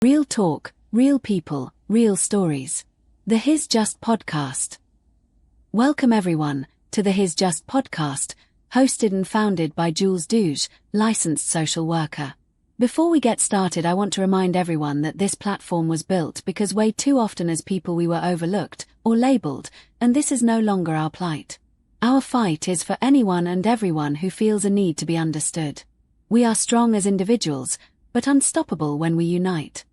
Real talk, real people, real stories. The His Just podcast. Welcome everyone to the His Just podcast, hosted and founded by Jules Douge, licensed social worker. Before we get started, I want to remind everyone that this platform was built because way too often as people we were overlooked or labeled, and this is no longer our plight. Our fight is for anyone and everyone who feels a need to be understood. We are strong as individuals, but unstoppable when we unite.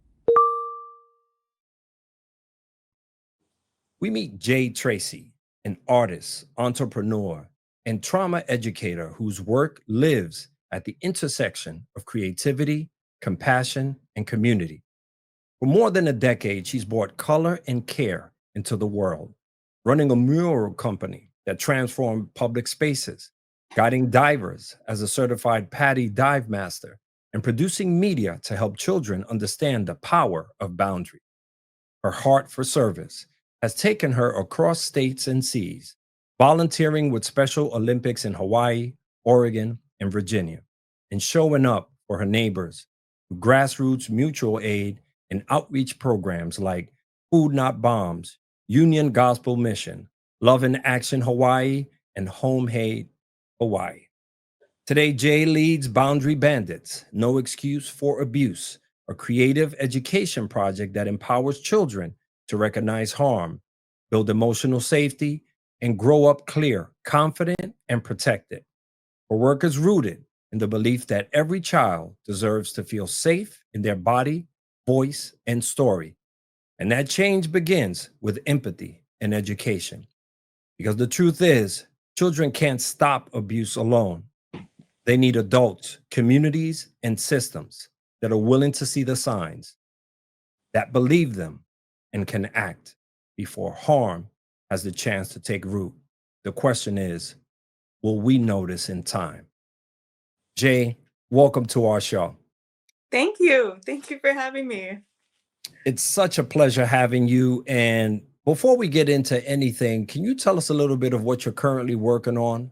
We meet Jay Tracy, an artist, entrepreneur, and trauma educator whose work lives at the intersection of creativity, compassion, and community. For more than a decade, she's brought color and care into the world, running a mural company that transformed public spaces, guiding divers as a certified PADI dive master, and producing media to help children understand the power of boundary. Her heart for service has taken her across states and seas, volunteering with Special Olympics in Hawaii, Oregon, and Virginia, and showing up for her neighbors through grassroots mutual aid and outreach programs like Food Not Bombs, Union Gospel Mission, Love in Action Hawaii, and Home Aid Hawaii. Today, Jay leads Boundary Bandits, No Excuse for Abuse, a creative education project that empowers children to recognize harm, build emotional safety, and grow up clear, confident, and protected. Her work is rooted in the belief that every child deserves to feel safe in their body, voice, and story. And that change begins with empathy and education. Because the truth is, children can't stop abuse alone. They need adults, communities, and systems that are willing to see the signs, that believe them, and can act before harm has the chance to take root. The question is, will we notice in time? Jay, welcome to our show. Thank you. Thank you for having me. It's such a pleasure having you. And before we get into anything, can you tell us a little bit of what you're currently working on?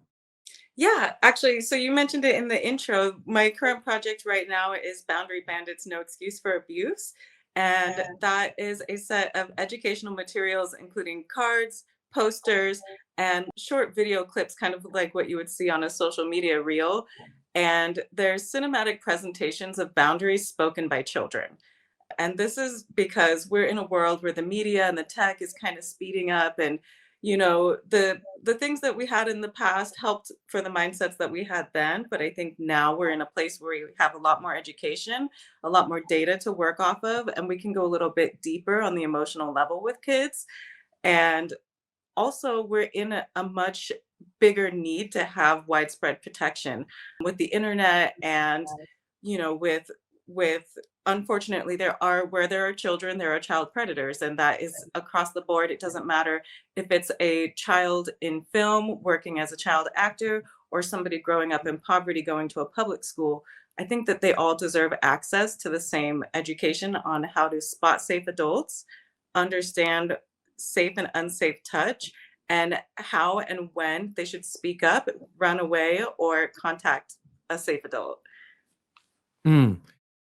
Yeah, actually, so you mentioned it in the intro. My current project right now is Boundary Bandits, No Excuse for Abuse. And that is a set of educational materials, including cards, posters, and short video clips, kind of like what you would see on a social media reel. And there's cinematic presentations of boundaries spoken by children. And this is because we're in a world where the media and the tech is kind of speeding up, and the things that we had in the past helped for the mindsets that we had then, but I think now we're in a place where we have a lot more education, a lot more data to work off of, and we can go a little bit deeper on the emotional level with kids. And also we're in a much bigger need to have widespread protection with the internet, and with unfortunately there are, where there are children, there are child predators, and that is across the board. It doesn't matter if it's a child in film working as a child actor or somebody growing up in poverty going to a public school. I think that they all deserve access to the same education on how to spot safe adults, understand safe and unsafe touch, and how and when they should speak up, run away, or contact a safe adult. Mm.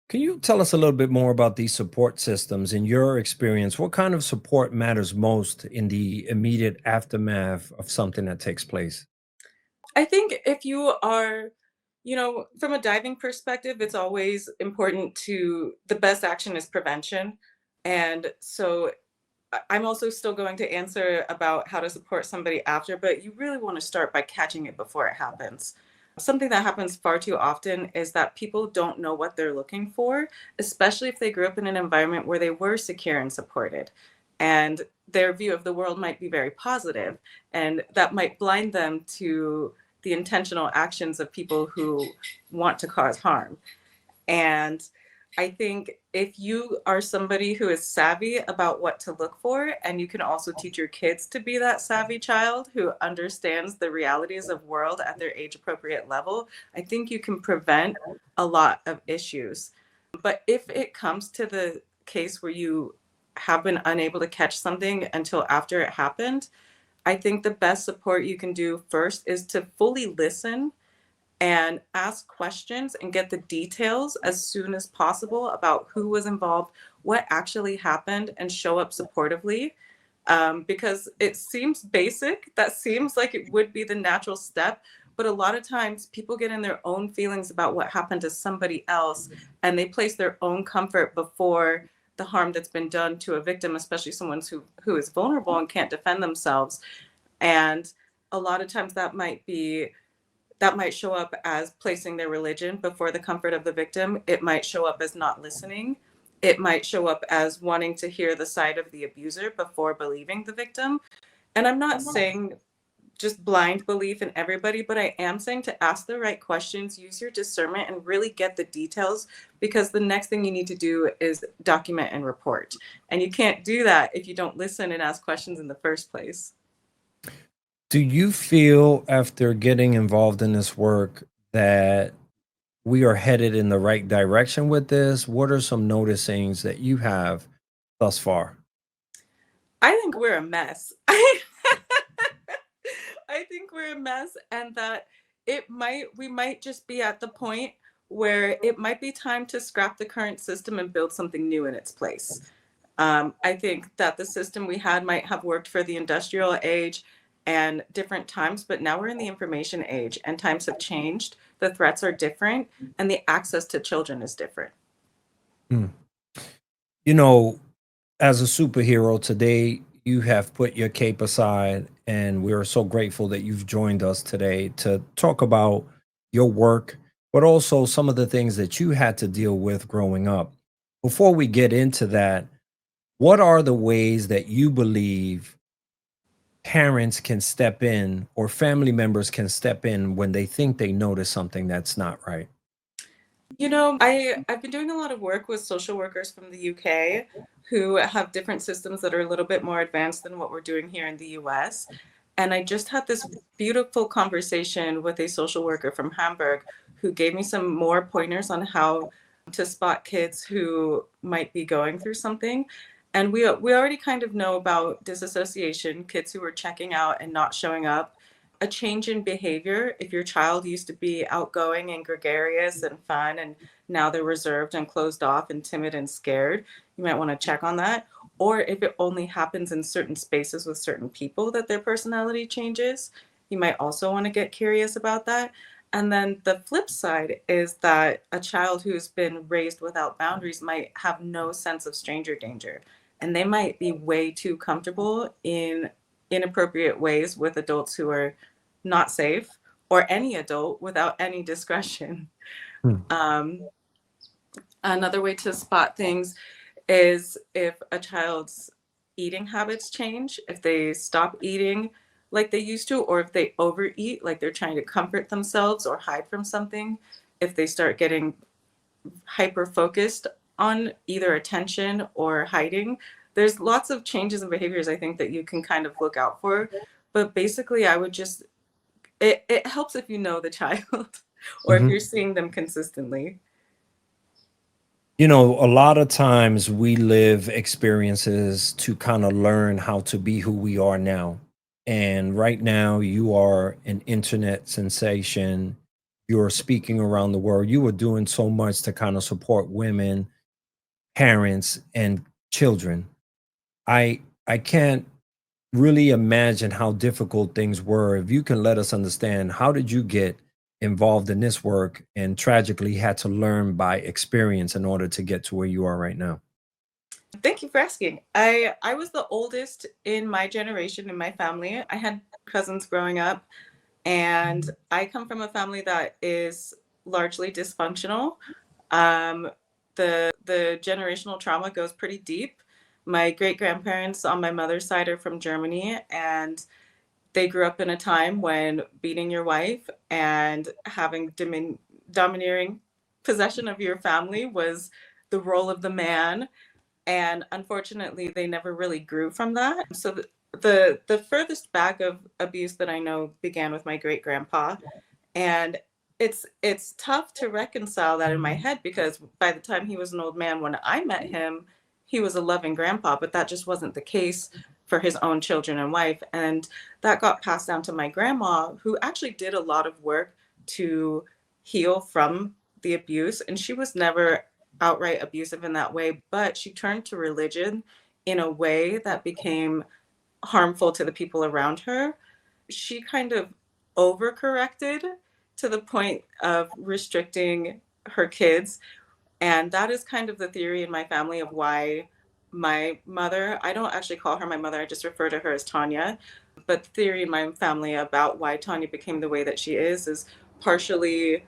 Can you tell us a little bit more about these support systems? In your experience, what kind of support matters most in the immediate aftermath of something that takes place? I think if you are, from a diving perspective, it's always important the best action is prevention. And so I'm also still going to answer about how to support somebody after, but you really want to start by catching it before it happens. Something that happens far too often is that people don't know what they're looking for, especially if they grew up in an environment where they were secure and supported. And their view of the world might be very positive, and that might blind them to the intentional actions of people who want to cause harm. And I think if you are somebody who is savvy about what to look for, and you can also teach your kids to be that savvy child who understands the realities of world at their age appropriate level, I think you can prevent a lot of issues. But if it comes to the case where you have been unable to catch something until after it happened, I think the best support you can do first is to fully listen and ask questions and get the details as soon as possible about who was involved, what actually happened and show up supportively. Because it seems basic, that seems like it would be the natural step, but a lot of times people get in their own feelings about what happened to somebody else, and they place their own comfort before the harm that's been done to a victim, especially someone who is vulnerable and can't defend themselves. And a lot of times that might show up as placing their religion before the comfort of the victim. It might show up as not listening. It might show up as wanting to hear the side of the abuser before believing the victim. And I'm not saying just blind belief in everybody, but I am saying to ask the right questions, use your discernment, and really get the details, because the next thing you need to do is document and report. And you can't do that if you don't listen and ask questions in the first place. Do you feel after getting involved in this work that we are headed in the right direction with this? What are some noticings that you have thus far? I think we're a mess. I think we're a mess, and that we might just be at the point where it might be time to scrap the current system and build something new in its place. I think that the system we had might have worked for the industrial age and different times, but now we're in the information age and times have changed. The threats are different and the access to children is different. Hmm. You know, as a superhero today, you have put your cape aside, and we are so grateful that you've joined us today to talk about your work, but also some of the things that you had to deal with growing up. Before we get into that, what are the ways that you believe parents can step in or family members can step in when they think they notice something that's not right? I've been doing a lot of work with social workers from the UK who have different systems that are a little bit more advanced than what we're doing here in the US. And I just had this beautiful conversation with a social worker from Hamburg who gave me some more pointers on how to spot kids who might be going through something. And we already kind of know about disassociation, kids who are checking out and not showing up, a change in behavior. If your child used to be outgoing and gregarious and fun, and now they're reserved and closed off and timid and scared, you might want to check on that. Or if it only happens in certain spaces with certain people that their personality changes, you might also want to get curious about that. And then the flip side is that a child who's been raised without boundaries might have no sense of stranger danger. And they might be way too comfortable in inappropriate ways with adults who are not safe, or any adult without any discretion. Hmm. Another way to spot things is if a child's eating habits change, if they stop eating like they used to, or if they overeat, like they're trying to comfort themselves or hide from something, if they start getting hyper focused on either attention or hiding. There's lots of changes in behaviors I think that you can kind of look out for. But basically, I would just, it helps if you know the child or if Mhm. you're seeing them consistently. You know, a lot of times we live experiences to kind of learn how to be who we are now. And right now, you are an internet sensation. You're speaking around the world. You are doing so much to kind of support women, parents, and children. I can't really imagine how difficult things were. If you can let us understand, how did you get involved in this work and tragically had to learn by experience in order to get to where you are right now? Thank you for asking. I was the oldest in my generation in my family. I had cousins growing up, and I come from a family that is largely dysfunctional. Um, the generational trauma goes pretty deep. My great grandparents on my mother's side are from Germany, and they grew up in a time when beating your wife and having domineering possession of your family was the role of the man. And unfortunately, they never really grew from that. So the furthest back of abuse that I know began with my great grandpa, and it's tough to reconcile that in my head, because by the time he was an old man when I met him, he was a loving grandpa, but that just wasn't the case for his own children and wife. And that got passed down to my grandma, who actually did a lot of work to heal from the abuse. And she was never outright abusive in that way, but she turned to religion in a way that became harmful to the people around her. She kind of overcorrected to the point of restricting her kids. And that is kind of the theory in my family of why my mother, I don't actually call her my mother, I just refer to her as Tanya. But the theory in my family about why Tanya became the way that she is partially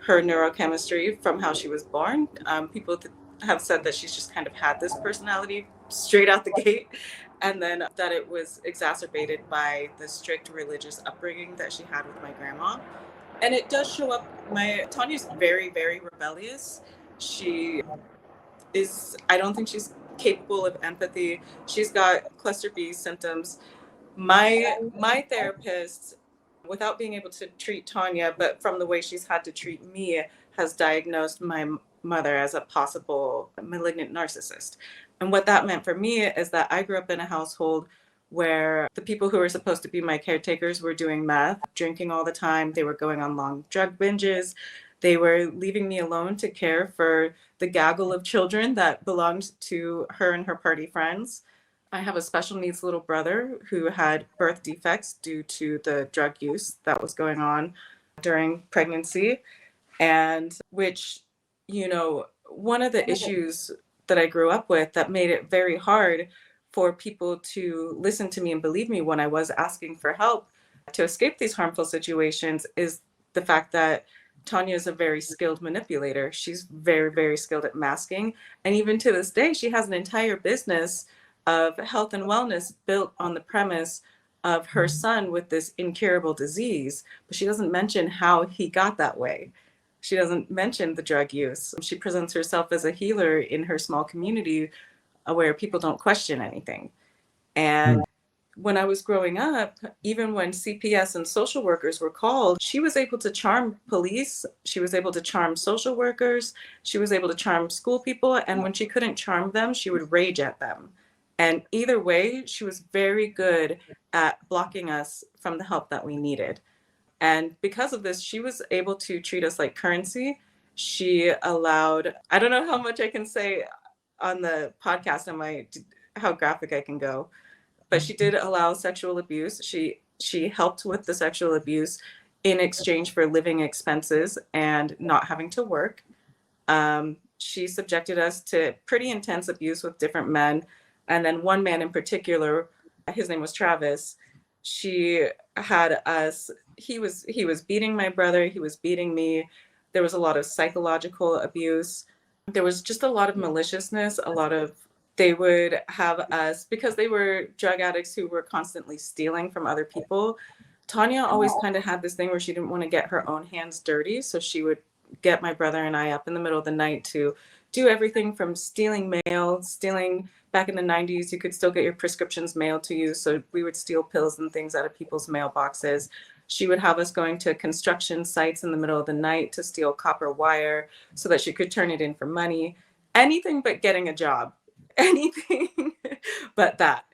her neurochemistry from how she was born. People have said that she's just kind of had this personality straight out the gate, and then that it was exacerbated by the strict religious upbringing that she had with my grandma. And it does show up. My Tanya's very, very rebellious. She is, I don't think she's capable of empathy. She's got cluster B symptoms. My therapist, without being able to treat Tanya, but from the way she's had to treat me, has diagnosed my mother as a possible malignant narcissist. And what that meant for me is that I grew up in a household where the people who were supposed to be my caretakers were doing meth, drinking all the time. They were going on long drug binges. They were leaving me alone to care for the gaggle of children that belonged to her and her party friends. I have a special needs little brother who had birth defects due to the drug use that was going on during pregnancy, and which, one of the issues that I grew up with that made it very hard for people to listen to me and believe me when I was asking for help to escape these harmful situations is the fact that Tanya is a very skilled manipulator. She's very, very skilled at masking. And even to this day, she has an entire business of health and wellness built on the premise of her son with this incurable disease. But she doesn't mention how he got that way. She doesn't mention the drug use. She presents herself as a healer in her small community where people don't question anything. And when I was growing up, even when CPS and social workers were called, she was able to charm police. She was able to charm social workers. She was able to charm school people. And when she couldn't charm them, she would rage at them. And either way, she was very good at blocking us from the help that we needed. And because of this, she was able to treat us like currency. She allowed, I don't know how much I can say on the podcast and how graphic I can go, but she did allow sexual abuse. She helped with the sexual abuse in exchange for living expenses and not having to work. She subjected us to pretty intense abuse with different men. And then one man in particular, his name was Travis. She had us, he was beating my brother, he was beating me. There was a lot of psychological abuse. There was just a lot of maliciousness, they would have us, because they were drug addicts who were constantly stealing from other people. Tanya always kind of had this thing where she didn't want to get her own hands dirty. So she would get my brother and I up in the middle of the night to do everything from stealing mail, back in the 90s, you could still get your prescriptions mailed to you. So we would steal pills and things out of people's mailboxes. She would have us going to construction sites in the middle of the night to steal copper wire so that she could turn it in for money. Anything but getting a job. Anything but that,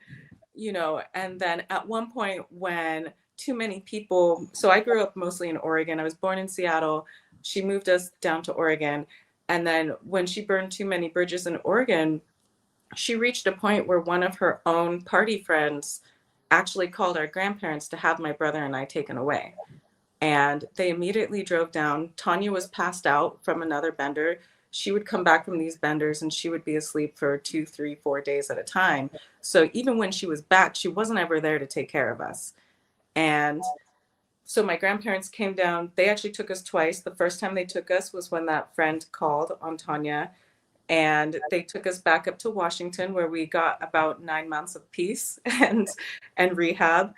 and then at one point when too many people, so I grew up mostly in Oregon. I was born in Seattle. She moved us down to Oregon. And then when she burned too many bridges in Oregon, she reached a point where one of her own party friends actually called our grandparents to have my brother and I taken away. And they immediately drove down. Tanya was passed out from another bender. She would come back from these benders and she would be asleep for 2, 3, 4 days at a time. So even when she was back, she wasn't ever there to take care of us. And so my grandparents came down. They actually took us twice. The first time they took us was when that friend called on Tanya. And they took us back up to Washington, where we got about 9 months of peace and rehab.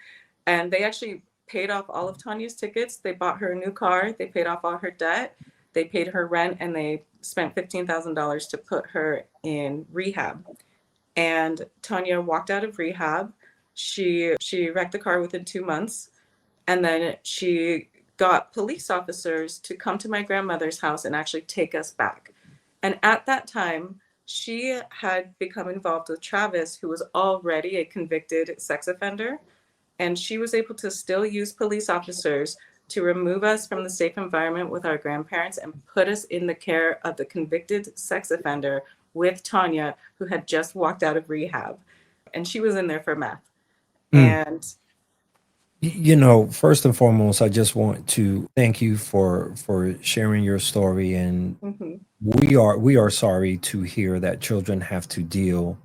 And they actually paid off all of Tanya's tickets. They bought her a new car. They paid off all her debt. They paid her rent, and they spent $15,000 to put her in rehab. And Tanya walked out of rehab. She wrecked the car within 2 months. And then she got police officers to come to my grandmother's house and actually take us back. And at that time, she had become involved with Travis, who was already a convicted sex offender. And she was able to still use police officers to remove us from the safe environment with our grandparents and put us in the care of the convicted sex offender with Tanya, who had just walked out of rehab. And she was in there for meth. Mm. And You know, first and foremost, I just want to thank you for sharing your story, and mhm, we are sorry to hear that children have to deal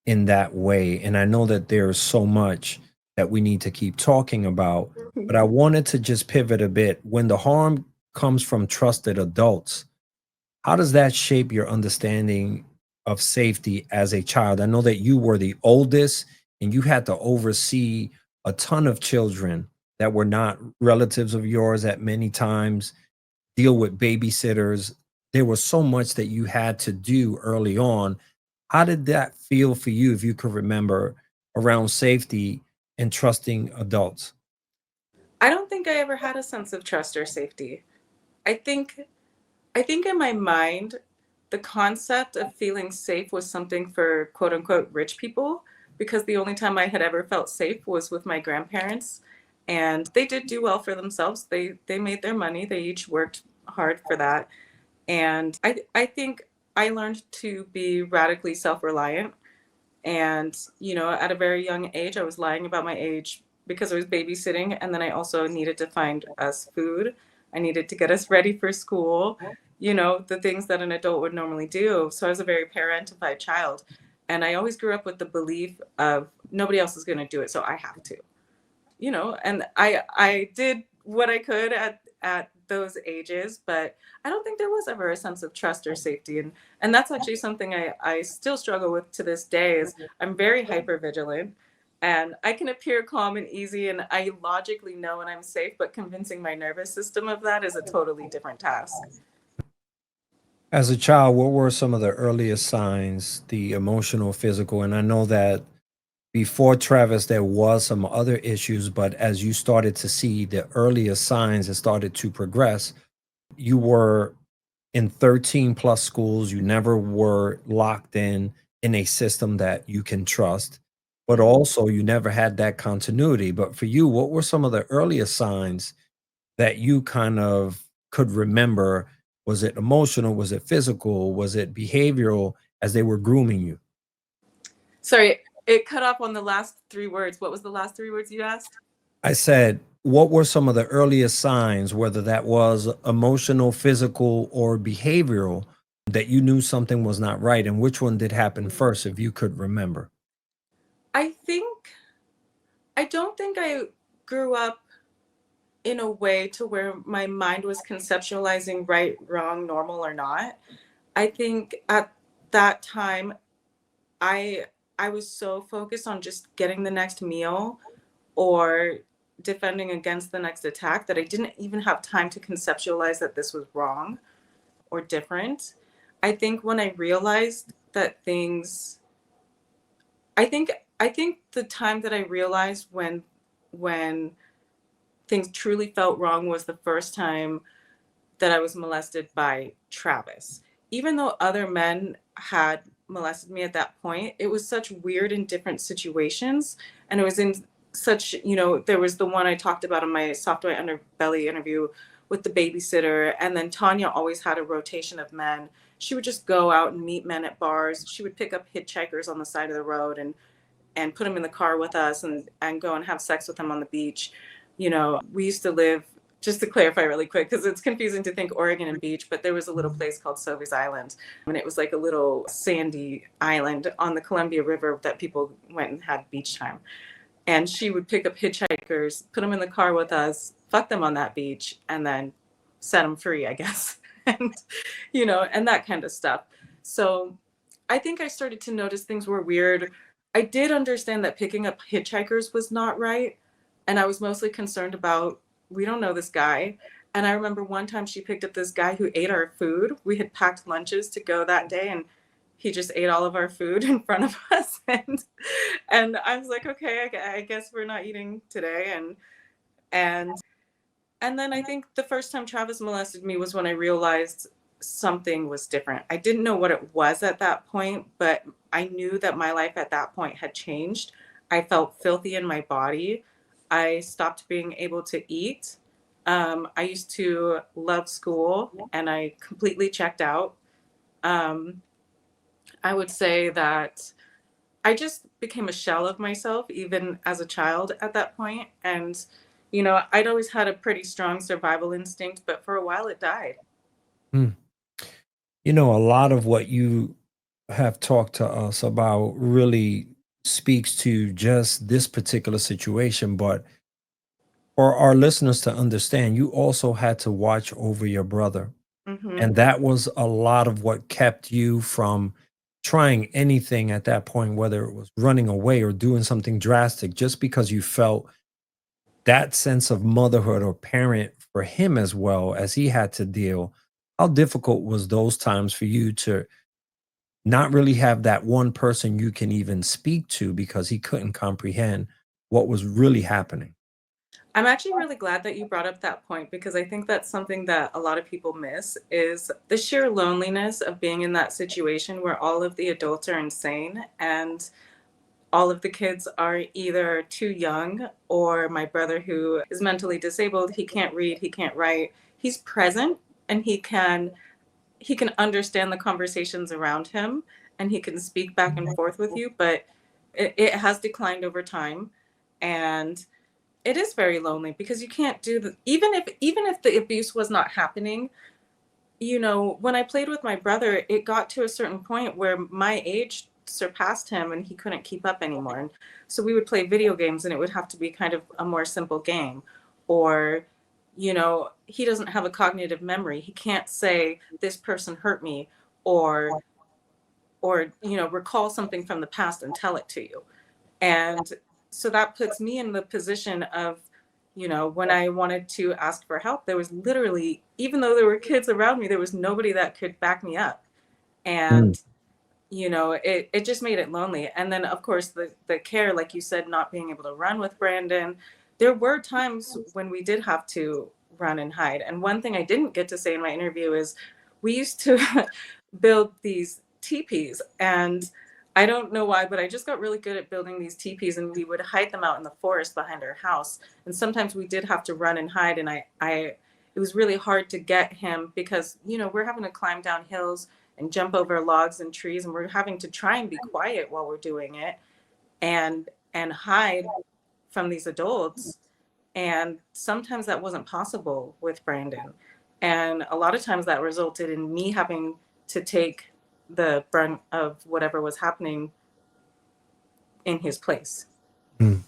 in that way. And I know that there's so much that we need to keep talking about, but I wanted to just pivot a bit. When the harm comes from trusted adults, how does that shape your understanding of safety as a child? I know that you were the oldest and you had to oversee a ton of children that were not relatives of yours at many times, deal with babysitters. There was so much that you had to do early on. How did that feel for you, if you could remember, around safety and trusting adults? I don't think I ever had a sense of trust or safety. I think I think in my mind, the concept of feeling safe was something for quote unquote rich people, because the only time I had ever felt safe was with my grandparents. And they did do well for themselves. They made their money. They each worked hard for that. And I think I learned to be radically self-reliant. And, at a very young age, I was lying about my age because I was babysitting. And then I also needed to find us food. I needed to get us ready for school, the things that an adult would normally do. So I was a very parentified child. And I always grew up with the belief of nobody else is going to do it, so I have to. And I did what I could at those ages, but I don't think there was ever a sense of trust or safety. And that's actually something I still struggle with to this day. Is I'm very hyper vigilant, and I can appear calm and easy, and I logically know when I'm safe, but convincing my nervous system of that is a totally different task. As a child, what were some of the earliest signs, the emotional, physical? And I know that before Travis, there was some other issues, but as you started to see the earliest signs that started to progress, you were in 13 plus schools. You never were locked in a system that you can trust, but Mhm. also you never had that continuity. But for you, what were some of the earliest signs that you kind of could remember? Was it emotional? Was it physical? Was it behavioral as they were grooming you? Sorry, it cut off on the last three words. What was the last three words you asked? I said, what were some of the earliest signs, whether that was emotional, physical, or behavioral, that you knew something was not right? And which one did happen first, if you could remember? I think I don't think I grew up in a way to where my mind was conceptualizing right, wrong, normal, or not. I think at that time, I I was so focused on just getting the next meal or defending against the next attack that I didn't even have time to conceptualize that this was wrong or different. I think when I realized that things, I think I think the time that I realized when things truly felt wrong was the first time that I was molested by Travis. Even though other men had molested me at that point, it was such weird and different situations. And it was in such, there was the one I talked about in my soft white underbelly interview with the babysitter. And then Tanya always had a rotation of men. She would just go out and meet men at bars. She would pick up hitchhikers on the side of the road and put them in the car with us and go and have sex with them on the beach. We used to live, just to clarify really quick, because it's confusing to think Oregon and beach, but there was a little place called Sovi's Island. And it was like a little sandy island on the Columbia River that people went and had beach time. And she would pick up hitchhikers, put them in the car with us, fuck them on that beach, and then set them free, I guess. and, and that kind of stuff. So I think I started to notice things were weird. I did understand that picking up hitchhikers was not right. And I was mostly concerned about, we don't know this guy. And I remember one time she picked up this guy who ate our food. We had packed lunches to go that day, and he just ate all of our food in front of us. And I was like, okay, I guess we're not eating today. And and then I think the first time Travis molested me was when I realized something was different. I didn't know what it was at that point, but I knew that my life at that point had changed. I felt filthy in my body. I stopped being able to eat. I used to love school and I completely checked out. Um, I would say that I just became a shell of myself, even as a child at that point. And, I'd always had a pretty strong survival instinct, but for a while it died. Mm. A lot of what you have talked to us about really speaks to just this particular situation, but for our listeners to understand, you also had to watch over your brother. Hmm. And that was a lot of what kept you from trying anything at that point, whether it was running away or doing something drastic, just because you felt that sense of motherhood or parent for him as well as he had to deal. How difficult was those times for you to not really have that one person you can even speak to because he couldn't comprehend what was really happening? I'm actually really glad that you brought up that point because I think that's something that a lot of people miss is the sheer loneliness of being in that situation where all of the adults are insane and all of the kids are either too young or my brother who is mentally disabled, he can't read, he can't write. He's present and he can understand the conversations around him and he can speak back and forth with you, but it has declined over time. And it is very lonely because you can't do the even if the abuse was not happening, when I played with my brother, it got to a certain point where my age surpassed him and he couldn't keep up anymore. And so we would play video games and it would have to be kind of a more simple game. Or, he doesn't have a cognitive memory. He can't say this person hurt me or recall something from the past and tell it to you. And so that puts me in the position of, when I wanted to ask for help, there was literally, even though there were kids around me, there was nobody that could back me up. Mm. And, it just made it lonely. And then, of course, the care, like you said, not being able to run with Brandon, there were times when we did have to run and hide. And one thing I didn't get to say in my interview is we used to build these teepees. And I don't know why, but I just got really good at building these teepees and we would hide them out in the forest behind our house. And sometimes we did have to run and hide. And it was really hard to get him because, we're having to climb down hills and jump over logs and trees. And we're having to try and be quiet while we're doing it and hide from these adults. And sometimes that wasn't possible with Brandon. And a lot of times that resulted in me having to take the brunt of whatever was happening in his place. Mm.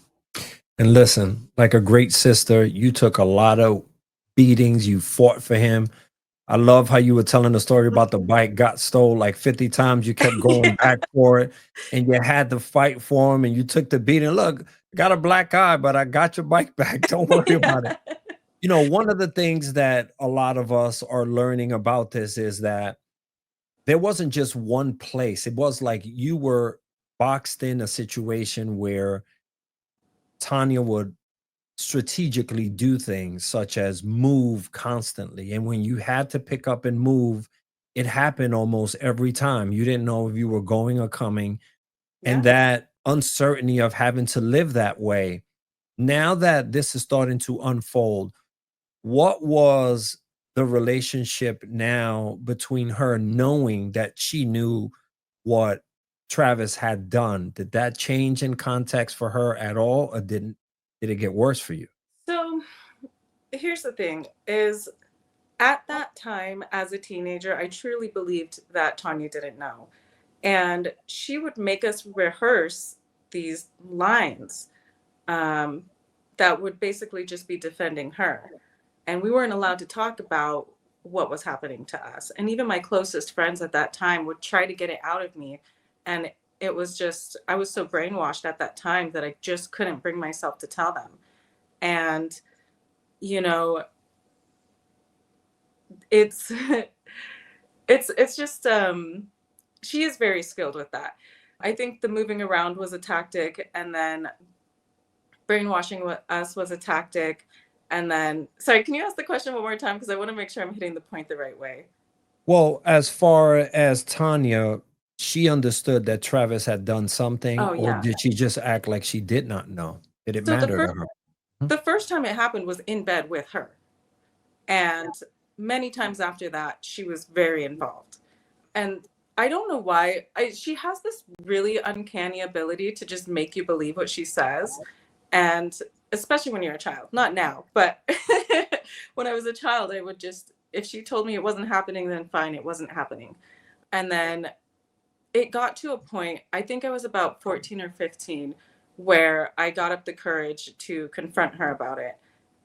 And listen, like a great sister, you took a lot of beatings, you fought for him. I love how you were telling the story about the bike got stole like 50 times. You kept going Yeah. back for it and you had to fight for him and you took the beating. Look, got a black eye, but I got your bike back. Don't worry about it. Yeah. One of the things that a lot of us are learning about this is that there wasn't just one place. It was like you were boxed in a situation where Tanya would strategically do things such as move constantly. And when you had to pick up and move, it happened almost every time. You didn't know if you were going or coming. And Yeah. that uncertainty of having to live that way. Now that this is starting to unfold, what was the relationship now between her knowing that she knew what Travis had done? Did that change in context for her at all, or did it get worse for you? So here's the thing is at that time as a teenager, I truly believed that Tanya didn't know. And she would make us rehearse these lines um, that would basically just be defending her. And we weren't allowed to talk about what was happening to us. And even my closest friends at that time would try to get it out of me. And it was just, I was so brainwashed at that time that I just couldn't bring myself to tell them. And, you know, it's, it's just, she is very skilled with that. I think the moving around was a tactic, and then brainwashing us was a tactic. And then, sorry, can you ask the question one more time? Because I want to make sure I'm hitting the point the right way. Well, as far as Tanya, she understood that Travis had done something, Oh, or yeah. did she just act like she did not know? Did it So the matter to first her? Hmm? the first time it happened was in bed with her. And many times after that, she was very involved. And I don't know why. She has this really uncanny ability to just make you believe what she says. And especially when you're a child, not now, but when I was a child, I would just, if she told me it wasn't happening, then fine, it wasn't happening. And then it got to a point, I think I was about 14 or 15, where I got up the courage to confront her about it.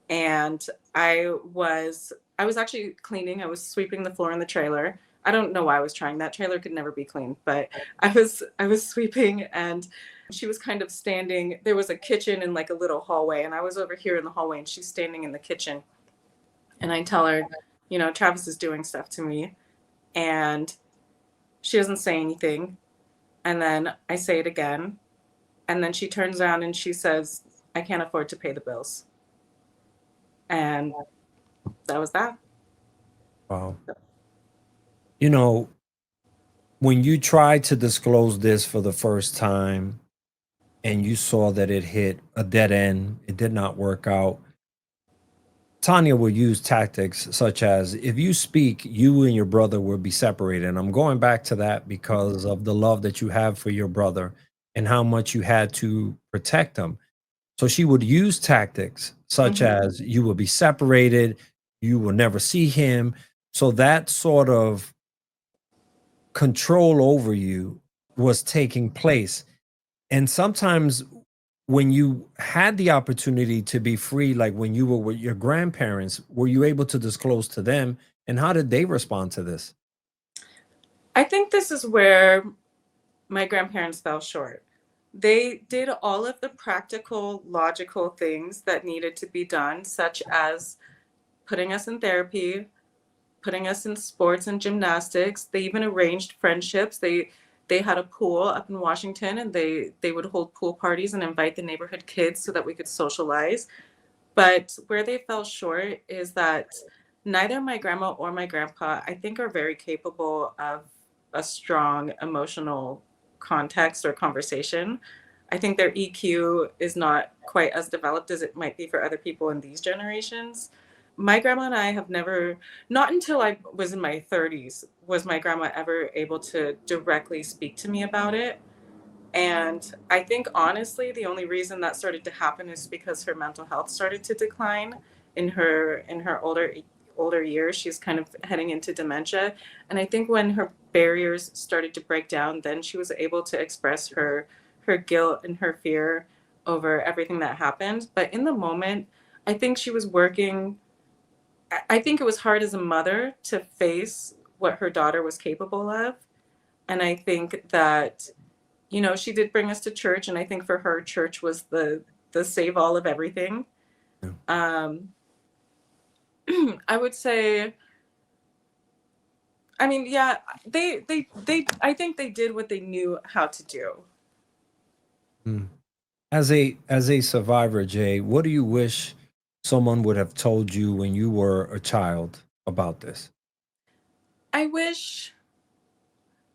And I was actually cleaning. I was sweeping the floor in the trailer. I don't know why I was trying. That trailer could never be cleaned, but I was sweeping, and she was kind of standing. There was a kitchen in like a little hallway, and I was over here in the hallway, and she's standing in the kitchen. And I tell her, Travis is doing stuff to me, and she doesn't say anything. And then I say it again, and then she turns around and she says, "I can't afford to pay the bills." And that was that. Wow. You know, when you tried to disclose this for the first time and you saw that it hit a dead end, it did not work out. Tanya will use tactics such as, if you speak, you and your brother will be separated. And I'm going back to that because of the love that you have for your brother and how much you had to protect him. So she would use tactics such Mhm. as, you will be separated, you will never see him. So that sort of control over you was taking place. And sometimes when you had the opportunity to be free, like when you were with your grandparents, were you able to disclose to them? And how did they respond to this? I think this is where my grandparents fell short. They did all of the practical, logical things that needed to be done, such as putting us in therapy, putting us in sports and gymnastics. They even arranged friendships. They had a pool up in Washington, and they would hold pool parties and invite the neighborhood kids so that we could socialize. But where they fell short is that neither my grandma or my grandpa, I think, are very capable of a strong emotional context or conversation. I think their EQ is not quite as developed as it might be for other people in these generations. My grandma and I have never, not until I was in my 30s, was my grandma ever able to directly speak to me about it. And I think honestly, the only reason that started to happen is because her mental health started to decline in her older years. She's kind of heading into dementia. And I think when her barriers started to break down, then she was able to express her guilt and her fear over everything that happened. But in the moment, I think she was working. I think it was hard as a mother to face what her daughter was capable of. And I think that she did bring us to church, and I think for her, church was the save all of everything. Yeah. Um, I would say, I mean, yeah, I think they did what they knew how to do. Mm. As a survivor, Jay, what do you wish someone would have told you when you were a child about this? I wish,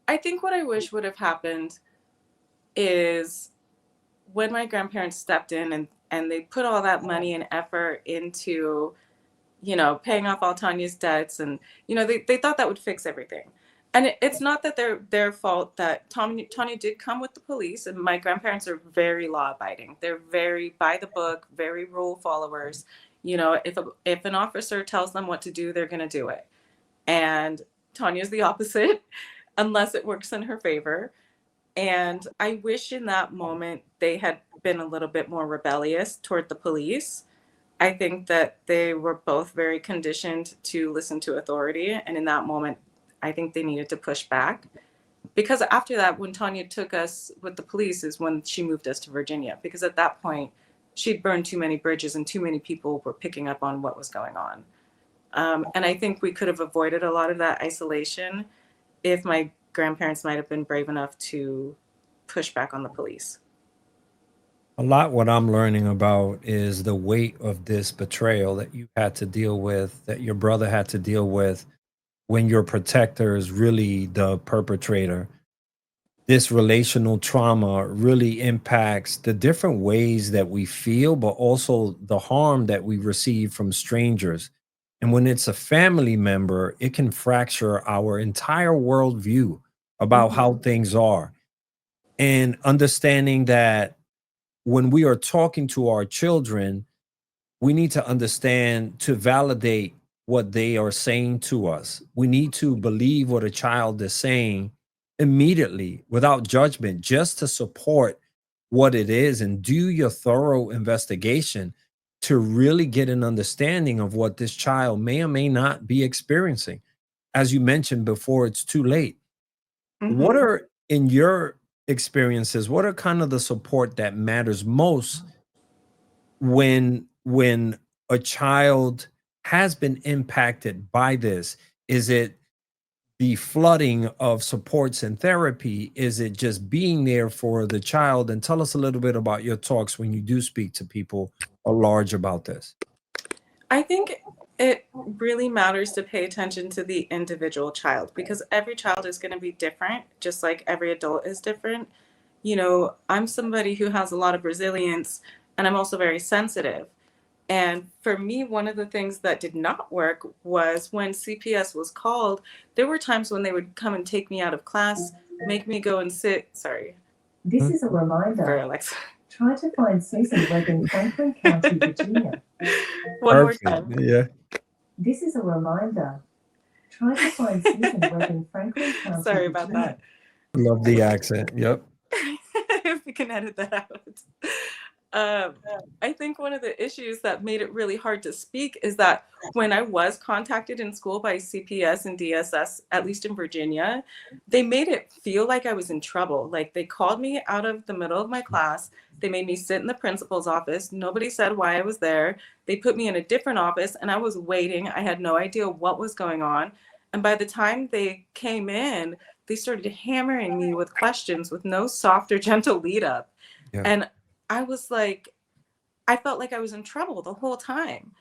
I think what I wish would have happened is when my grandparents stepped in and they put all that money and effort into paying off all Tanya's debts. And, they thought that would fix everything. And it's not that their fault that Tanya did come with the police, and my grandparents are very law abiding. They're very by the book, very rule followers. If an officer tells them what to do, they're going to do it. And Tanya's the opposite, unless it works in her favor. And I wish in that moment they had been a little bit more rebellious toward the police. I think that they were both very conditioned to listen to authority. And in that moment, I think they needed to push back. Because after that, when Tanya took us with the police, is when she moved us to Virginia. Because at that point, she'd burned too many bridges and too many people were picking up on what was going on. And I think we could have avoided a lot of that isolation if my grandparents might have been brave enough to push back on the police. A lot what I'm learning about is the weight of this betrayal that you had to deal with, that your brother had to deal with when your protector is really the perpetrator. This relational trauma really impacts the different ways that we feel, but also the harm that we receive from strangers. And when it's a family member, it can fracture our entire worldview about Mhm. how things are. And understanding that when we are talking to our children, we need to understand to validate what they are saying to us. We need to believe what a child is saying immediately without judgment, just to support what it is and do your thorough investigation to really get an understanding of what this child may or may not be experiencing. As you mentioned before, it's too late. What Mhm. are, in your experiences, what are kind of the support that matters most when a child has been impacted by this? Is it the flooding of supports and therapy? Is it just being there for the child? And tell us a little bit about your talks when you do speak to people at large about this. I think it really matters to pay attention to the individual child because every child is going to be different, just like every adult is different. I'm somebody who has a lot of resilience and I'm also very sensitive. And for me, one of the things that did not work was when CPS was called, there were times when they would come and take me out of class, make me go and sit. Sorry. This Hmm? is a For reminder. Alexa. Try to find Susan Webb in Franklin County, Virginia. One more Perfect. time. Yeah. This is a reminder. Try to find Susan Webb in Franklin County, Sorry about Virginia. that. Love the accent. Yep. If we can edit that out. Um, I think one of the issues that made it really hard to speak is that when I was contacted in school by CPS and DSS, at least in Virginia, they made it feel like I was in trouble. Like they called me out of the middle of my class. They made me sit in the principal's office. Nobody said why I was there. They put me in a different office and I was waiting. I had no idea what was going on. And by the time they came in, they started hammering me with questions with no soft or gentle lead up. Yeah. And I was like, I felt like I was in trouble the whole time.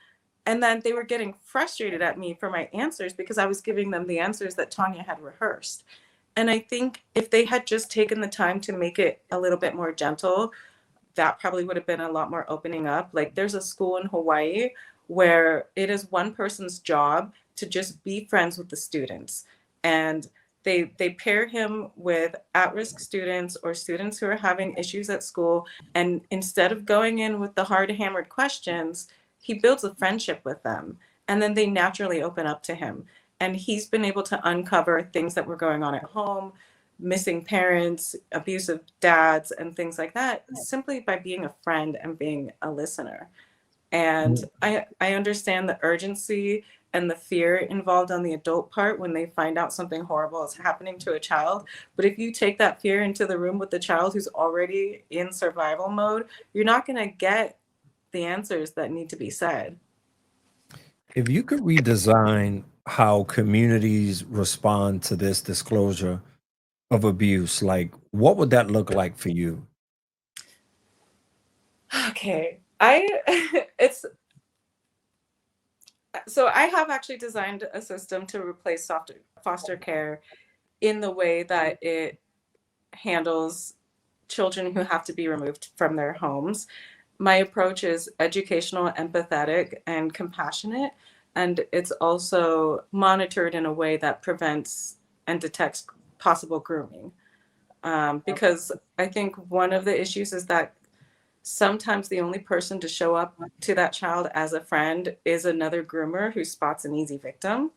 And then they were getting frustrated at me for my answers because I was giving them the answers that Tanya had rehearsed. And I think if they had just taken the time to make it a little bit more gentle, that probably would have been a lot more opening up. Like there's a school in Hawaii where it is one person's job to just be friends with the students. And they pair him with at-risk students or students who are having issues at school. And instead of going in with the hard hammered questions, he builds a friendship with them. And then they naturally open up to him. And he's been able to uncover things that were going on at home, missing parents, abusive dads, and things like that, simply by being a friend and being a listener. And I understand the urgency and the fear involved on the adult part when they find out something horrible is happening to a child. But if you take that fear into the room with the child who's already in survival mode, you're not going to get the answers that need to be said. If you could redesign how communities respond to this disclosure of abuse, like what would that look like for you? Okay. I it's so I have actually designed a system to replace foster care in the way that it handles children who have to be removed from their homes. My approach is educational, empathetic, and compassionate. And it's also monitored in a way that prevents and detects possible grooming. Because I think one of the issues is that sometimes the only person to show up to that child as a friend is another groomer who spots an easy victim.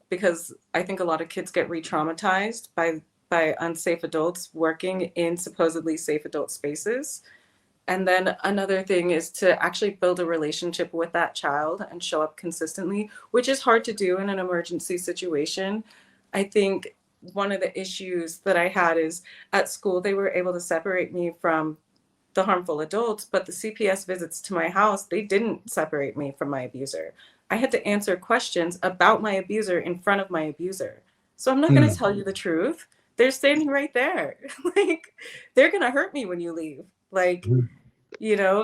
Because I think a lot of kids get re-traumatized by unsafe adults working in supposedly safe adult spaces. And then another thing is to actually build a relationship with that child and show up consistently, which is hard to do in an emergency situation. I think one of the issues that I had is at school, they were able to separate me from the harmful adults, but the CPS visits to my house, they didn't separate me from my abuser. I had to answer questions about my abuser in front of my abuser. So I'm not going to Mm. tell you the truth. They're standing right there. Like, they're going to hurt me when you leave. Like,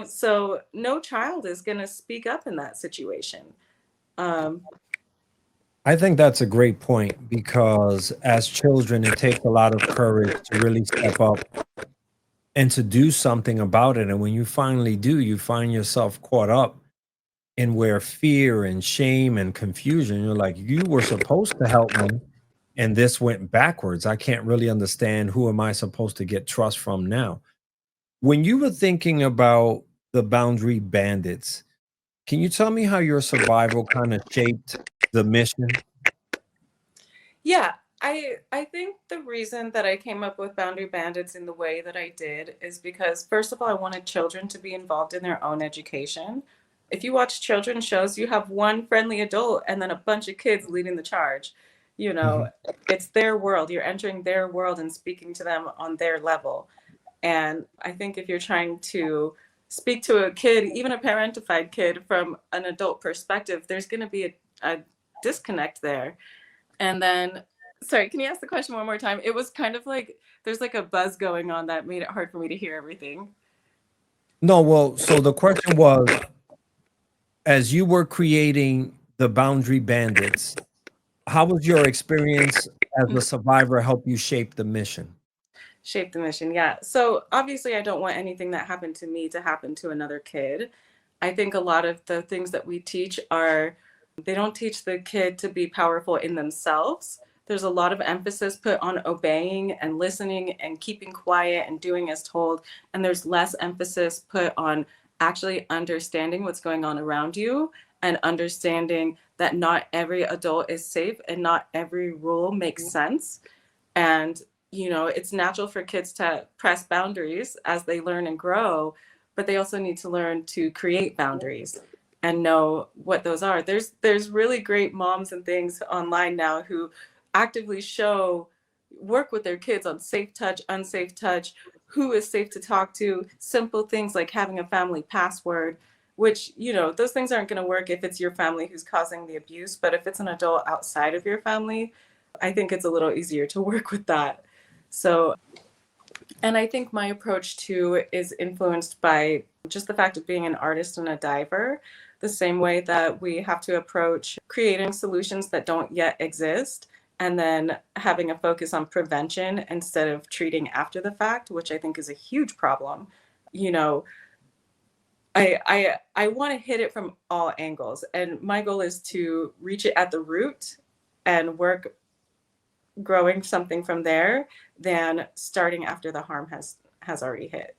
so no child is going to speak up in that situation. Um, I think that's a great point because as children, it takes a lot of courage to really step up and to do something about it. And when you finally do, you find yourself caught up and where fear and shame and confusion, you're like, you were supposed to help me, and this went backwards. I can't really understand who am I supposed to get trust from now. When you were thinking about the Boundary Bandits, can you tell me how your survival kind of shaped the mission? Yeah, I think the reason that I came up with Boundary Bandits in the way that I did is because first of all, I wanted children to be involved in their own education. If you watch children's shows, you have one friendly adult and then a bunch of kids leading the charge. You know, Mhm. it's their world. You're entering their world and speaking to them on their level. And I think if you're trying to speak to a kid, even a parentified kid, from an adult perspective, there's going to be a disconnect there. And then, sorry, can you ask the question one more time? It was kind of like there's like a buzz going on that made it hard for me to hear everything. No, well, so the question was, as you were creating the Boundary Bandits, how was your experience as a survivor help you shape the mission? Shape the mission, yeah. So obviously, I don't want anything that happened to me to happen to another kid. I think a lot of the things that we teach are, they don't teach the kid to be powerful in themselves. There's a lot of emphasis put on obeying and listening and keeping quiet and doing as told. And there's less emphasis put on actually understanding what's going on around you and understanding that not every adult is safe and not every rule makes sense. And, you know, it's natural for kids to press boundaries as they learn and grow, but they also need to learn to create boundaries and know what those are. There's really great moms and things online now who actively show, work with their kids on safe touch, unsafe touch, who is safe to talk to, simple things like having a family password, which, you know, those things aren't going to work if it's your family who's causing the abuse, but if it's an adult outside of your family, I think it's a little easier to work with that. So, and I think my approach too is influenced by just the fact of being an artist and a diver, the same way that we have to approach creating solutions that don't yet exist and then having a focus on prevention instead of treating after the fact, which I think is a huge problem. You know, I want to hit it from all angles, and my goal is to reach it at the root and work growing something from there than starting after the harm has already hit.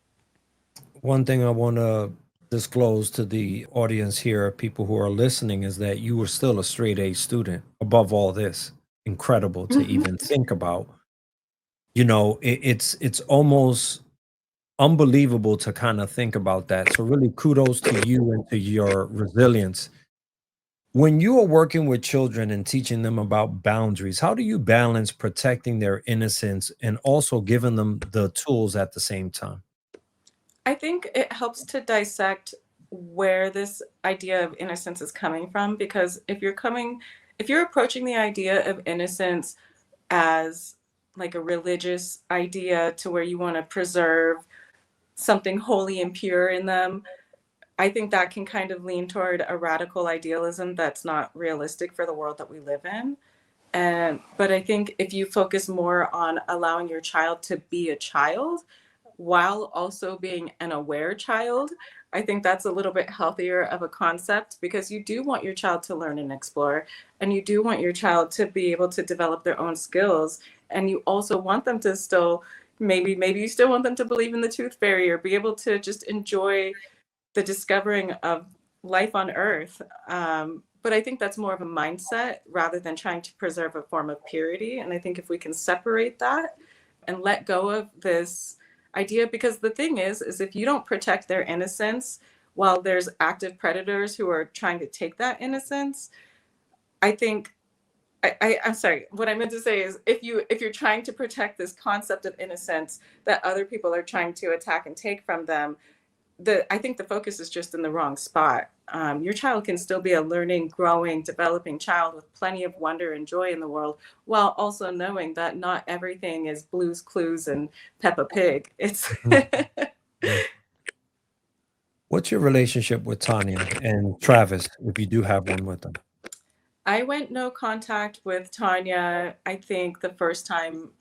One thing I want to disclose to the audience here, people who are listening, is that you were still a straight A student above all this. Incredible to even think about. You know, it's almost unbelievable to kind of think about that. So really kudos to you and to your resilience. When you are working with children and teaching them about boundaries, how do you balance protecting their innocence and also giving them the tools at the same time? I think it helps to dissect where this idea of innocence is coming from, because if you're approaching the idea of innocence as like a religious idea to where you want to preserve something holy and pure in them, I think that can kind of lean toward a radical idealism that's not realistic for the world that we live in. And but I think if you focus more on allowing your child to be a child while also being an aware child, I think that's a little bit healthier of a concept, because you do want your child to learn and explore, and you do want your child to be able to develop their own skills, and you also want them to still, maybe you still want them to believe in the tooth fairy or be able to just enjoy the discovering of life on earth. But I think that's more of a mindset rather than trying to preserve a form of purity. And I think if we can separate that and let go of this idea, because the thing is if you don't protect their innocence while there's active predators who are trying to take that innocence, I think I'm sorry. What I meant to say is if you're trying to protect this concept of innocence that other people are trying to attack and take from them, I think the focus is just in the wrong spot. Your child can still be a learning, growing, developing child with plenty of wonder and joy in the world, while also knowing that not everything is Blue's Clues and Peppa Pig. It's Mhm. Yeah. What's your relationship with Tanya and Travis, if you do have one with them? I went no contact with Tanya, I think the first time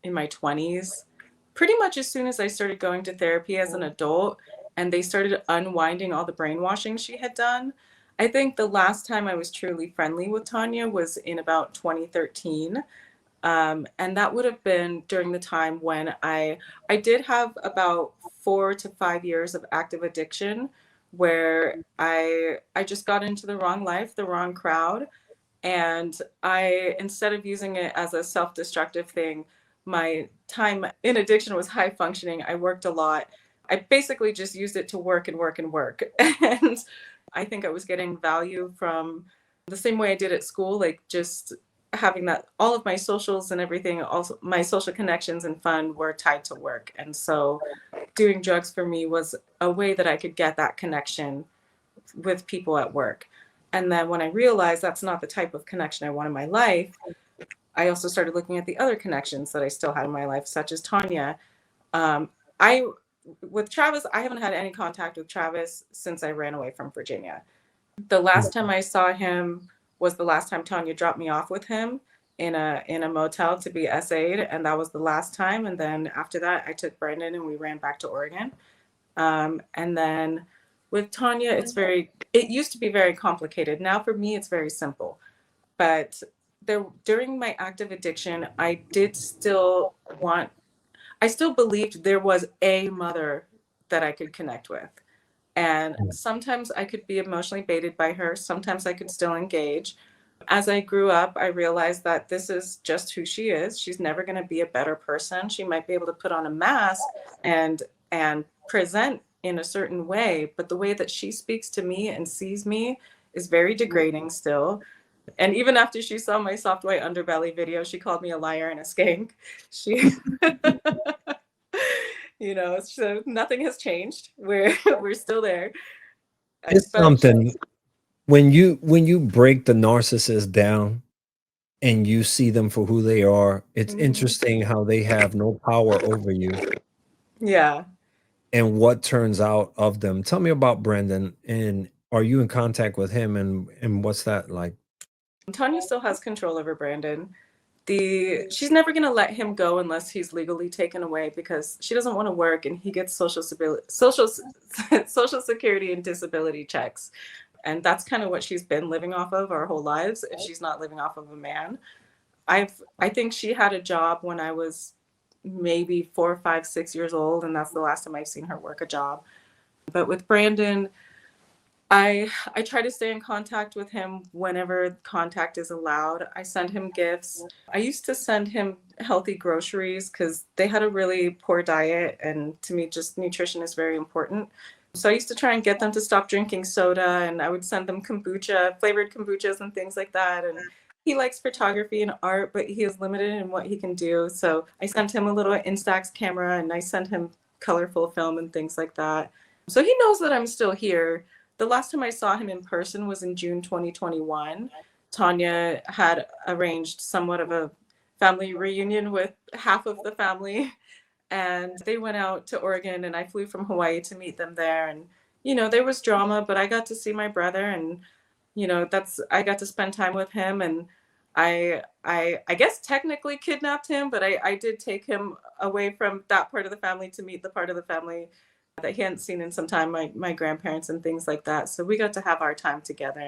in my 20s, pretty much as soon as I started going to therapy as an adult and they started unwinding all the brainwashing she had done. I think the last time I was truly friendly with Tanya was in about 2013. And that would have been during the time when I did have about 4 to 5 years of active addiction where I just got into the wrong life, the wrong crowd. And I, instead of using it as a self-destructive thing, my time in addiction was high functioning. I worked a lot. I basically just used it to work and work and work. And I think I was getting value from the same way I did at school, like just having that all of my socials and everything, also my social connections and fun were tied to work. And so doing drugs for me was a way that I could get that connection with people at work. And then when I realized that's not the type of connection I want in my life, I also started looking at the other connections that I still had in my life, such as Tanya. Um, I, with Travis, I haven't had any contact with Travis since I ran away from Virginia. The last time I saw him was the last time Tanya dropped me off with him in a motel to be SA'd, and that was the last time. And then after that, I took Brandon and we ran back to Oregon. And then with Tanya, it used to be very complicated. Now for me, it's very simple. But during my active addiction, I still believed there was a mother that I could connect with. And sometimes I could be emotionally baited by her. Sometimes I could still engage. As I grew up, I realized that this is just who she is. She's never going to be a better person. She might be able to put on a mask and present in a certain way, but the way that she speaks to me and sees me is very degrading still. And even after she saw my soft white underbelly video, she called me a liar and a skank. She so nothing has changed. We're still there. It's But something when you break the narcissist down and you see them for who they are, it's interesting how they have no power over you yeah. and what turns out of them. Tell me about Brendan, and are you in contact with him, and what's that like? Tanya still has control over Brandon. She's never going to let him go unless he's legally taken away because she doesn't want to work and he gets social security and disability checks. And that's kind of what she's been living off of our whole lives if she's not living off of a man. I think she had a job when I was maybe 4, 5, 6 years old, and that's the last time I've seen her work a job. But with Brandon, I try to stay in contact with him whenever contact is allowed. I send him gifts. I used to send him healthy groceries because they had a really poor diet, and to me, just nutrition is very important. So I used to try and get them to stop drinking soda, and I would send them kombucha, flavored kombuchas and things like that. And he likes photography and art, but he is limited in what he can do. So I sent him a little Instax camera, and I sent him colorful film and things like that. So he knows that I'm still here. The last time I saw him in person was in June 2021. Tanya had arranged somewhat of a family reunion with half of the family, and they went out to Oregon, and I flew from Hawaii to meet them there. And there was drama, but I got to see my brother, and I got to spend time with him, and I guess technically kidnapped him, but I did take him away from that part of the family to meet the part of the family that he hadn't seen in some time, my grandparents and things like that. So we got to have our time together.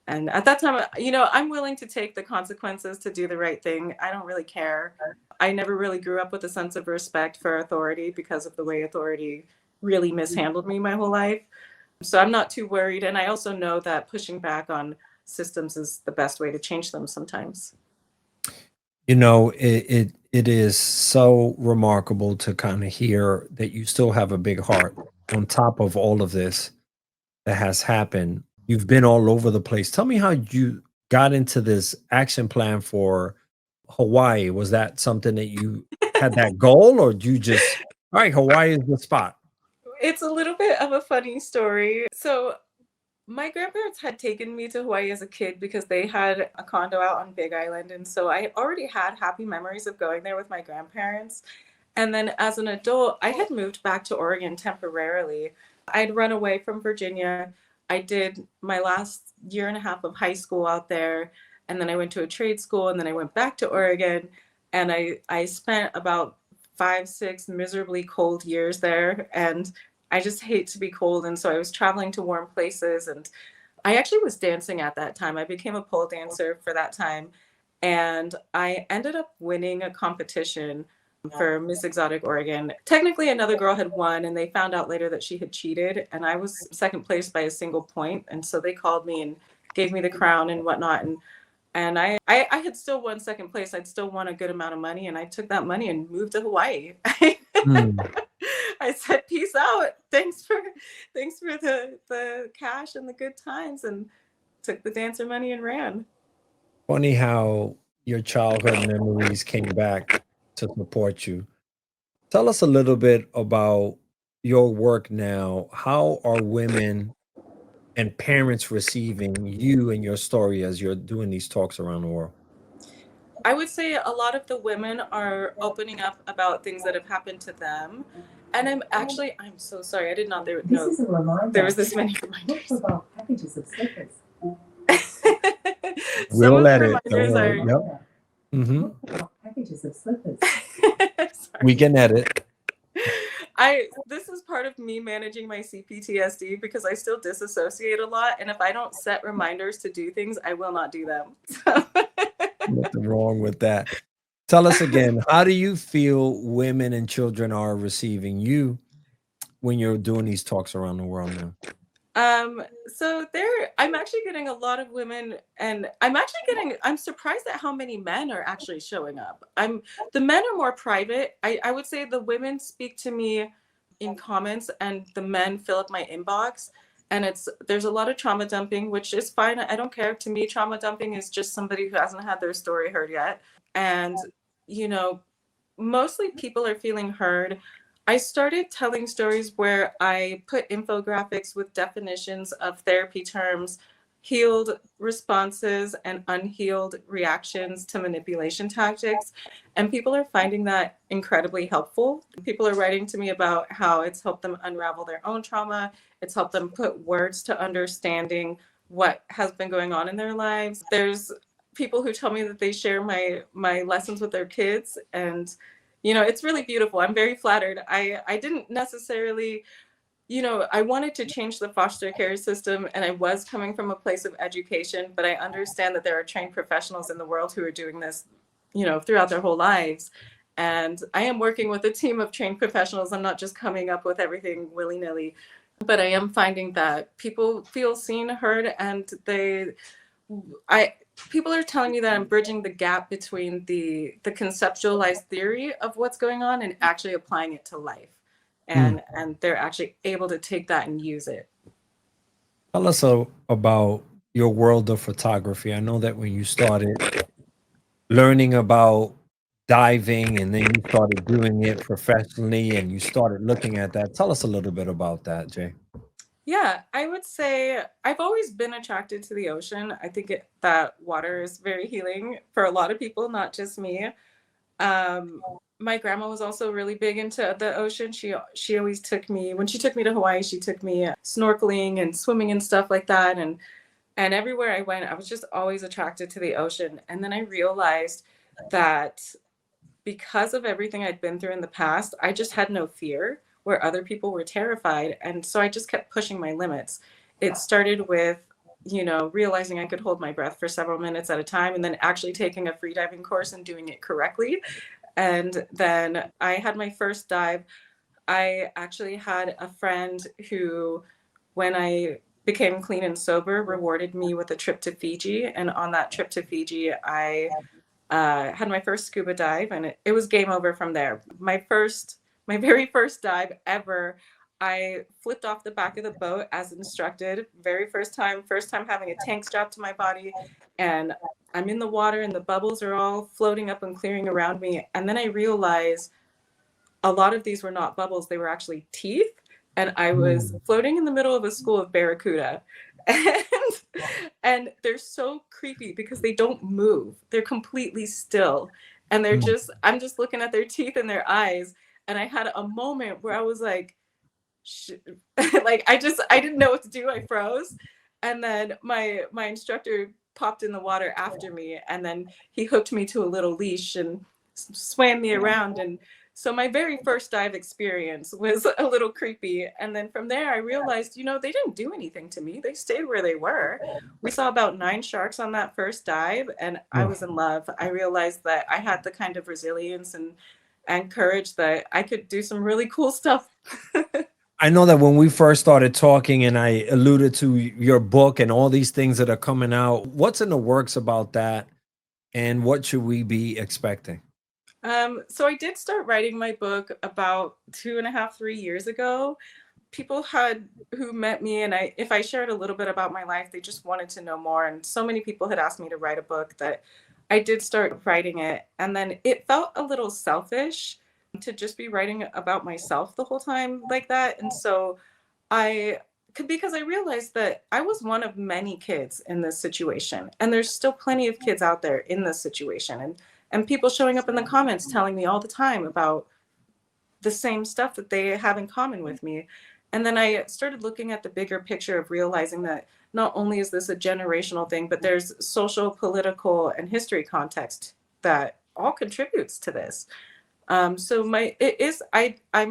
And at that time, I'm willing to take the consequences to do the right thing. I don't really care. I never really grew up with a sense of respect for authority because of the way authority really mishandled me my whole life. So I'm not too worried. And I also know that pushing back on systems is the best way to change them sometimes. It is so remarkable to kind of hear that you still have a big heart on top of all of this that has happened. You've been all over the place. Tell me how you got into this action plan for Hawaii. Was that something that you had that goal, or do you just, all right, Hawaii is the spot? It's a little bit of a funny story. So my grandparents had taken me to Hawaii as a kid because they had a condo out on Big Island. And so I already had happy memories of going there with my grandparents. And then as an adult, I had moved back to Oregon temporarily. I'd run away from Virginia. I did my last year and a half of high school out there. And then I went to a trade school, and then I went back to Oregon. And I spent about 5, 6 miserably cold years there. And I just hate to be cold. And so I was traveling to warm places, and I actually was dancing at that time. I became a pole dancer for that time. And I ended up winning a competition for Miss Exotic Oregon. Technically, another girl had won, and they found out later that she had cheated. And I was second place by a single point. And so they called me and gave me the crown and whatnot. And I had still won second place. I'd still won a good amount of money. And I took that money and moved to Hawaii. Mm. I said, peace out. Thanks for the cash and the good times, and took the dancer money and ran. Funny how your childhood memories came back to support you. Tell us a little bit about your work now. How are women and parents receiving you and your story as you're doing these talks around the world? I would say a lot of the women are opening up about things that have happened to them. And I'm so sorry. I did not This know is a reminder. there was this many Look reminders. for bulk packages of slippers. Some We'll of let the it. Don't reminders worry. are. Yep. Hmm. Look for bulk packages of slippers. We Sorry. can edit. This is part of me managing my CPTSD because I still disassociate a lot, and if I don't set reminders to do things, I will not do them. Nothing wrong with that. Tell us again, how do you feel women and children are receiving you when you're doing these talks around the world now? So I'm actually getting a lot of women, and I'm surprised at how many men are actually showing up. The men are more private. I would say the women speak to me in comments, and the men fill up my inbox. And there's a lot of trauma dumping, which is fine. I don't care. To me, trauma dumping is just somebody who hasn't had their story heard yet. And, you know, mostly people are feeling heard. I started telling stories where I put infographics with definitions of therapy terms, healed responses, and unhealed reactions to manipulation tactics. And people are finding that incredibly helpful. People are writing to me about how it's helped them unravel their own trauma. It's helped them put words to understanding what has been going on in their lives. There's people who tell me that they share my lessons with their kids, and it's really beautiful. I'm very flattered. I didn't necessarily, I wanted to change the foster care system, and I was coming from a place of education, but I understand that there are trained professionals in the world who are doing this, throughout their whole lives. And I am working with a team of trained professionals. I'm not just coming up with everything willy-nilly, but I am finding that people feel seen, heard, and people are telling me that I'm bridging the gap between the conceptualized theory of what's going on and actually applying it to life. And they're actually able to take that and use it. Tell us about your world of photography. I know that when you started learning about diving and then you started doing it professionally and you started looking at that. Tell us a little bit about that, Jay. Yeah, I would say I've always been attracted to the ocean. I think that water is very healing for a lot of people, not just me. Um, my grandma was also really big into the ocean. She always took me, when she took me to Hawaii, she took me snorkeling and swimming and stuff like that. And everywhere I went, I was just always attracted to the ocean. And then I realized that because of everything I'd been through in the past, I just had no fear where other people were terrified. And so I just kept pushing my limits. It started with, realizing I could hold my breath for several minutes at a time, and then actually taking a freediving course and doing it correctly. And then I had my first dive. I actually had a friend who, when I became clean and sober, rewarded me with a trip to Fiji. And on that trip to Fiji, I had my first scuba dive, and it was game over from there. My very first dive ever, I flipped off the back of the boat as instructed. Very first time having a tank strapped to my body, and I'm in the water and the bubbles are all floating up and clearing around me. And then I realized a lot of these were not bubbles, they were actually teeth. And I was floating in the middle of a school of barracuda. And they're so creepy because they don't move. They're completely still. And I'm just looking at their teeth and their eyes. And I had a moment where I was like, like, I didn't know what to do. I froze. And then my instructor popped in the water after me. And then he hooked me to a little leash and swam me around. And So my very first dive experience was a little creepy. And then from there, I realized, they didn't do anything to me. They stayed where they were. We saw about 9 sharks on that first dive, and I was in love. I realized that I had the kind of resilience and courage that I could do some really cool stuff. I know that when we first started talking and I alluded to your book and all these things that are coming out, what's in the works about that and what should we be expecting? So I did start writing my book about 2.5, 3 years ago. People who met me, and if I shared a little bit about my life, they just wanted to know more. And so many people had asked me to write a book that I did start writing it. And then it felt a little selfish to just be writing about myself the whole time like that. And so because I realized that I was one of many kids in this situation, and there's still plenty of kids out there in this situation, and people showing up in the comments telling me all the time about the same stuff that they have in common with me. And then I started looking at the bigger picture of realizing that not only is this a generational thing, but there's social, political, and history context that all contributes to this. I'm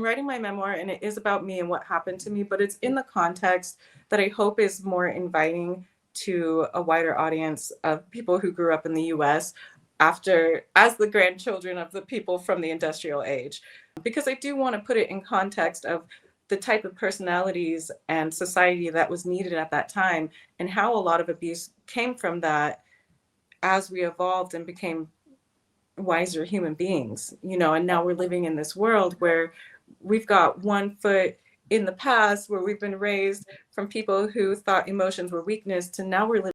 writing my memoir, and it is about me and what happened to me, but it's in the context that I hope is more inviting to a wider audience of people who grew up in the US as the grandchildren of the people from the industrial age, because I do want to put it in context of the type of personalities and society that was needed at that time, and how a lot of abuse came from that as we evolved and became wiser human beings, and now we're living in this world where we've got one foot in the past, where we've been raised from people who thought emotions were weakness, to now we're living